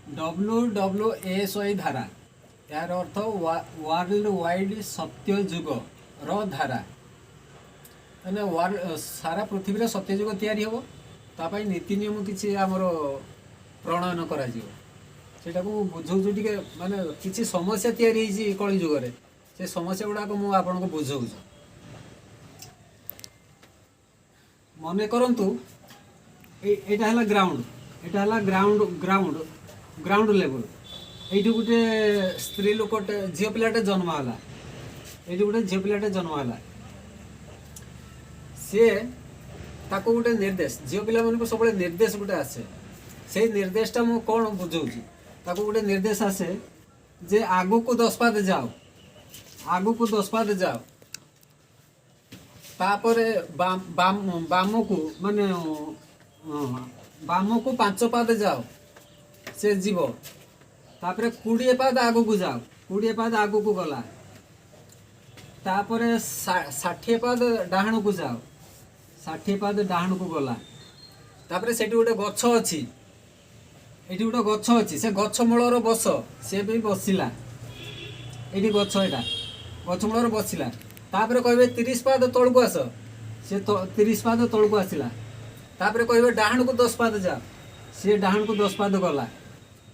WWSI धारा यार अर्थ world wide सत्य जुग धारा मैंने सारा पृथ्वी सत्य जुग तैयारी हम तापाई नीति नियम किसी आमर प्रणयन करा बुझाऊँ टे माने किसी समस्या तैयारी कली जुगे से समस्या गुड़ाक मुझे बुझाऊँ मन करतु एटा है ग्राउंड एटा है ग्राउंड ग्राउंड ग्राउंड लेवल ये गोटे स्त्री लोकटे झील पिलाटे जन्म है ये गोटे झील पिलाटे जन्म है सी ताको गोटे निर्देश झील पिला मान सब निर्देश गोटे आसे से निर्देशटा मु कौन बुझाऊँगी ताको गोटे निर्देश आसे जे आगु को 10 पाद जाओ आगु को 10 पाद जाओ तापरे बाम को माने बाम को 5 पाद जाओ से जीव तापरे 20 पाद आगु को जाओ 20 पाद आगु को गला तापरे 60 पाद डाहण को जाओ 60 पाद डाहण को गला तापरे सेठी गोटे गछ अछि एठी गोटे गछ अछि से गछ मूलर बस से भी बसिला एठी गछ एटा गछ मूलर बसिला तापरे कहबे 30 पाद तळको आस से 30 पाद तळको आसिला तापरे कहबे डाहण को 10 पाद जा से डाहण को 10 पाद गला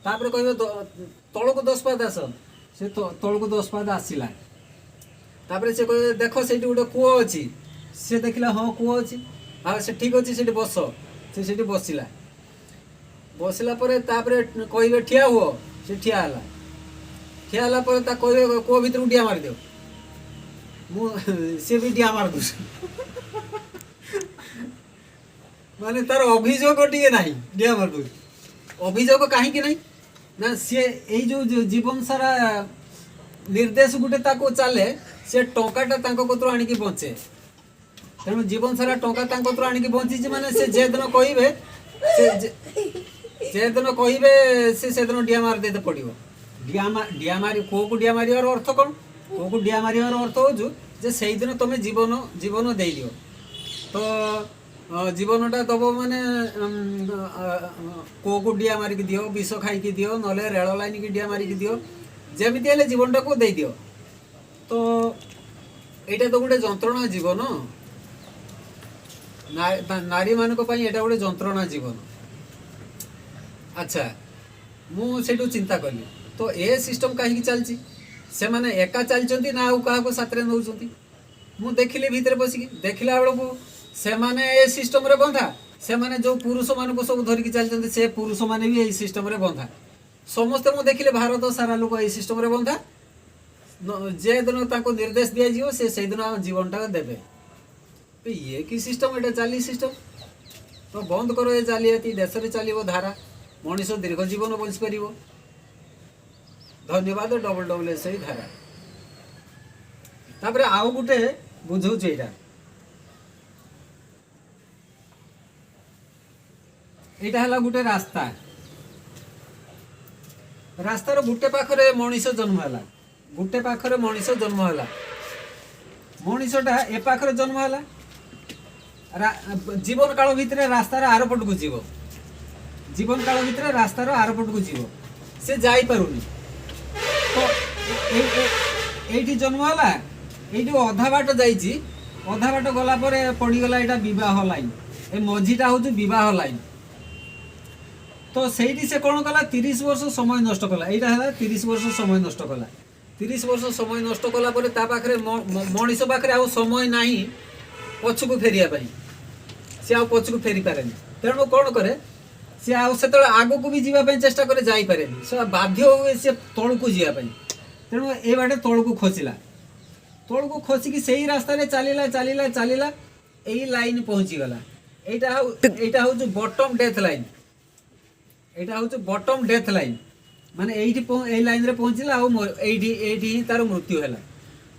तापरे कहबे तळको 10 पाद आस से तळको 10 पाद आसिला तापरे से कहबे देखो सेठी गोटे कुओ अछि से देखिला हां कुओ अछि हां से ठीक अछि सेठी बस से सेठी बसिला बसला परे तापरे कहबे ठिया हुओ से ठिया हला परे ता कहबे कुओ भीतर डिया मार दियो मु से भी डिया मार दूस माने तार अभियोग टिके नाही डिया मार दूस अभियोग काहे कि नाही ना से एई जो जीवन सारा निर्देश गुटे ताको चले से टंकाटा तांको कोतरो आनी कि बंचे तेणु जीवन सारा टंका तांको कोतरो आनी कि बंची माने से जे दिन कहिबे से जे दिन कहिबे से दिन डिया मार देते पड़िबो डिया मारी को डिया मारिवार अर्थ कोन को डिया मारिवार अर्थ हो जे से दिन तुम जीवन जीवन दे दियो तो जीवनटा दब माने को डिया मारिक दियो विष खाई दियो नले रेल लाइन की डिया मारिक दियो जमीती हेले जीवनटा को दे दियो तो एटा तो गोटे जंत्रणा जीवन नारी मान एटा गोटे जंत्रणा जीवन अच्छा मुझे चिंता कली तो ए सिस्टम कहीं चलती से माने एका चलती ना क्या साथरे नौ मु देखिली भितर बसिकी देखला बेलू से माने ए सिस्टम रे बंधा से माने जो पुरुष मान को सब धरिकी चलते से पुरुष माने भी यही सिस्टम रे बंधा समस्ते मु देखिले भारत सारा लोक यही सिस्टम रे बंधा जे दिन ताको निर्देश दिया जीवो से दिन जीवनटा देबे ये कि सिस्टम एटा चाली सिस्टम तो बंद करो ये जालियाती देश रे चलिबो धारा मनीष दीर्घ जीवन बंची पार धन्यवाद WWSI धारा तापरे आउ गुटे बुझौछ एटा एटा हला गुटे रास्ता रास्तार गुटे पाखरे मनीष जन्म हला गुटे पाखरे मनीष जन्म हला मनीषटा ए पाखरे जन्म हला जीवन काल भितर रास्तार आरपट को जीव जीवन काल भितर रास्तार आरपट को जीव से जाई पारुनी तो एठी जन्म हला एठी अधा बाट जाइछि अधा बाट गला परे पड़ीगला एटा विवाह लाइन ए मझीटा हूँ विवाह लाइन तो सेठी से कौन कला 30 वर्ष समय नष्ट कला एटा है 30 वर्ष समय नष्ट कला 30 वर्ष समय नष्ट कला परे ता पाखरे मनीष पाखरे आ समय नाही पछकु फेरिया पई से आ पछकु फेरी पारेनी तेणु कौन करे सी आगो को भी जावाई चेष्टा करे जाई पारेनी से बाध्य हुए सी तौक जावाई तेणु ए बाटे तौक खोसिला तौक खोसिकी से ही रास्ता चलला चलला चलला यही लाइन पहुँची गला एटा हूँ बटम डेथ लाइन एटा हूँ बटम डेथ लाइन माने यही लाइन रे पहुँचला ही तार मृत्यु है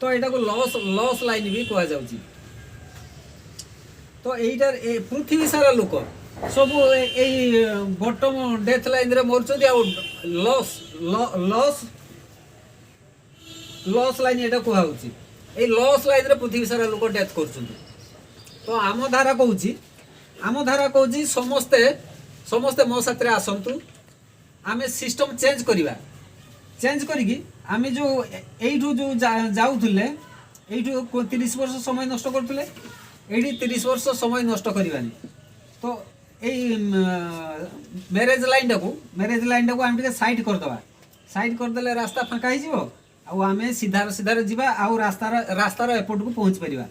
तो यहाँ को लॉस लाइन भी कह जाउची तो यहीटार पृथ्वी सारा लोक सब यही बटम डेथ लाइन रे मरचंदी आ लॉस लॉस लॉस लाइन एटा कहउची ए लॉस लाइन रे पृथ्वी सारा लोक डेथ करचंदी तो आम धारा कहउची समस्ते समस्ते मो साथ आसतु आमे सिस्टम चेंज करिवा चेंज करिकी आमे जो एइठू जो जाउथले एइठू 30 वर्ष समय नष्ट करथले एडी 30 वर्ष समय नष्ट करिवानी तो एई मैरेज लाइन टाकू आम टे साइड करदेले रास्ता फाँका हो आमे सीधार सीधार जीवा आउ रास्तार एपट को पहुँच पारिबा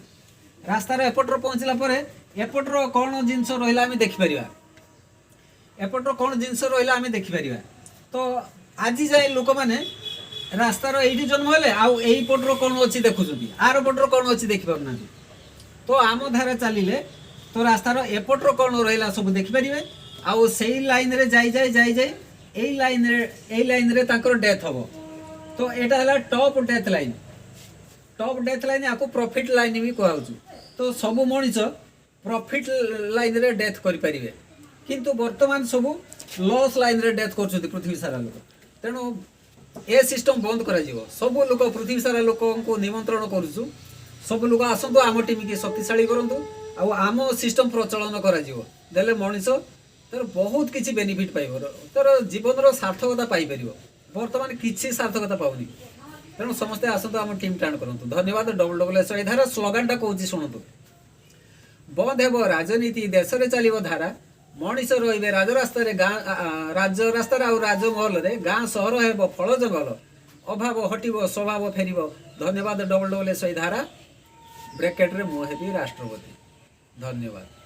रास्तार एपटर पहुँचला परे एपटर कौन जिनस रहा आम देखिपर एपटर कौन जिनस रहा आम देखिपर तो आज जाए लोक मैंने रास्तार ये जन्म हेले आउटर कौन अच्छी देखुं आर पटर कौन अच्छी देखिपार ना तो आम धारा चलिए तो रास्तार एपटर कौन रहा सब देखिपर आउ से लाइन रे जाई लाइन रे तांकर डेथ हम तो यहाँ है टॉप डेथ लाइन आपको प्रॉफिट लाइन भी कहूँ तो सबू मनीष प्रॉफिट लाइन रे डेथ करें किंतु वर्तमान सब लॉस लाइन रे डेथ कर पृथ्वी सारा लोक तेणु ए सिस्टम बंद कर सब लोक पृथ्वी सारा लोक को निमंत्रण करुचु सब लोक आसतु आम टीम के शक्तिशाली करूँ आम सिस्टम प्रचलन कर मनीष तर बहुत किसी बेनिफिट पाइब तर जीवन सार्थकता पाइपर बर्तमान किसी सार्थकता पाऊनी तेणु समस्ते आसतु आम टीम टाण करूँ धन्यवाद WWS धारा स्लोगान टा कहूँ शुणु बंद हेब राजनीति देश में चलो धारा मनीष रे राजरास्तार राजरास्तार राजमहल गाँ सहर हेब फल जंगल अभाव हटिब स्वभाव फेर धन्यवाद WWS धारा ब्रैकेट रे मु हेबी राष्ट्रपति धन्यवाद।